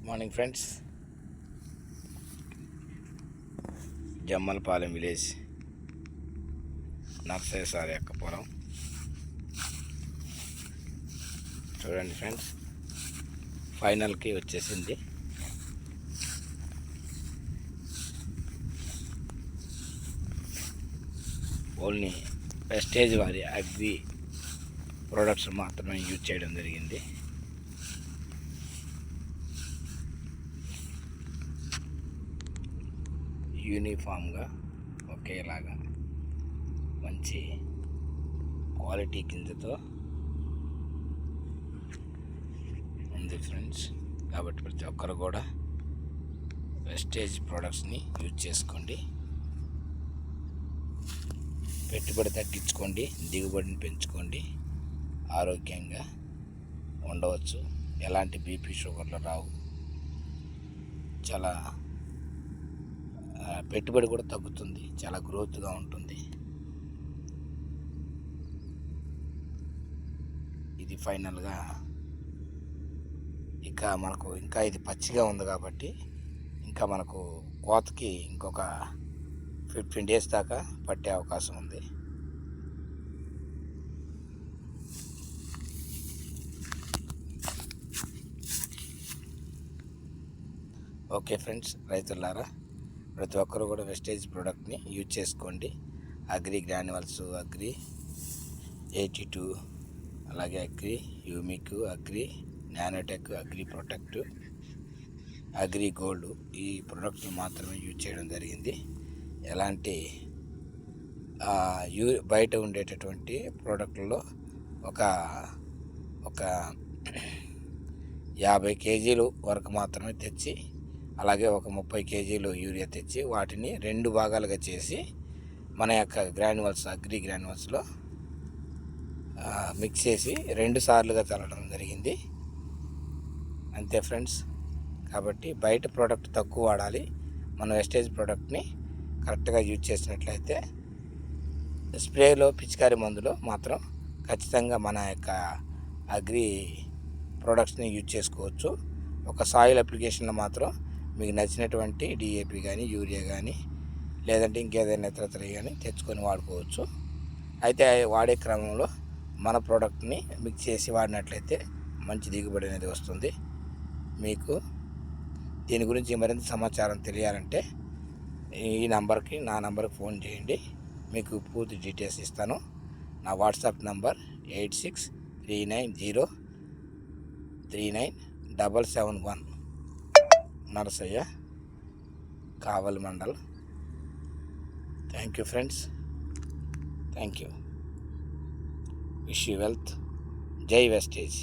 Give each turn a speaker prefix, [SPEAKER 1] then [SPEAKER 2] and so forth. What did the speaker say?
[SPEAKER 1] Morning friends, Jammalapalem village nursery sir యొక్క పొలం చూడండి ఫ్రెండ్స్. ఫైనల్కి వచ్చేసింది. ఓన్లీ వెస్టేజ్ వారి అగ్రి ప్రొడక్ట్స్ మాత్రమే యూజ్ చేయడం జరిగింది. యూనిఫామ్గా ఒకేలాగా మంచి క్వాలిటీ గింజతో ఉంది ఫ్రెండ్స్. కాబట్టి ప్రతి ఒక్కరు కూడా వెస్టేజ్ ప్రొడక్ట్స్ని యూజ్ చేసుకోండి. పెట్టుబడి తగ్గించుకోండి, దిగుబడిని పెంచుకోండి, ఆరోగ్యంగా ఉండవచ్చు. ఎలాంటి బీపీ షుగర్లు రావు. చాలా పెట్టుబడి కూడా తగ్గుతుంది, చాలా గ్రోత్గా ఉంటుంది. ఇది ఫైనల్గా ఇంకా ఇది పచ్చిగా ఉంది కాబట్టి ఇంకా మనకు కోతకి ఇంకొక 15 days దాకా పట్టే అవకాశం ఉంది. ఓకే ఫ్రెండ్స్, రైతులారా ప్రతి ఒక్కరు కూడా వెస్టేజ్ ప్రోడక్ట్ని యూజ్ చేసుకోండి. అగ్రి గ్రాన్యువల్స్, అగ్రి 82, అలాగే agri humic, agri nanotech, agri protect, agri gold ఈ ప్రొడక్ట్ని మాత్రమే యూజ్ చేయడం జరిగింది. ఎలాంటి బయట ఉండేటటువంటి ప్రోడక్ట్లో ఒక 50 kg వరకు మాత్రమే తెచ్చి, అలాగే ఒక 30 kg యూరియా తెచ్చి వాటిని 2 భాగాలుగా చేసి మన యొక్క గ్రాన్యువల్స్, అగ్రి గ్రాన్యువల్స్లో మిక్స్ చేసి 2 సార్లుగా చల్లడం జరిగింది. అంతే ఫ్రెండ్స్. కాబట్టి బయట ప్రోడక్ట్ తక్కువ వాడాలి. మన వెస్టేజ్ ప్రోడక్ట్ని కరెక్ట్గా యూజ్ చేసినట్లయితే స్ప్రేలో, పిచికారి మందులో మాత్రం ఖచ్చితంగా మన యొక్క అగ్రి ప్రోడక్ట్స్ని యూజ్ చేసుకోవచ్చు. ఒక సాయిల్ అప్లికేషన్లో మాత్రం మీకు నచ్చినటువంటి డిఏపి కానీ, యూరియా కానీ, లేదంటే ఇంకేదైనా ఇతరత్ర కానీ తెచ్చుకొని వాడుకోవచ్చు. అయితే వాడే క్రమంలో మన ప్రోడక్ట్ని మిక్స్ చేసి వాడినట్లయితే మంచి దిగుబడి అనేది వస్తుంది. మీకు దీని గురించి మరింత సమాచారం తెలియాలంటే నా నంబర్కి ఫోన్ చేయండి. మీకు పూర్తి డీటెయిల్స్ ఇస్తాను. నా WhatsApp number 8639039771. Narasayya, Kavali mandal. Thank you friends. Thank you. Wish you wealth. జై వెస్టేజ్.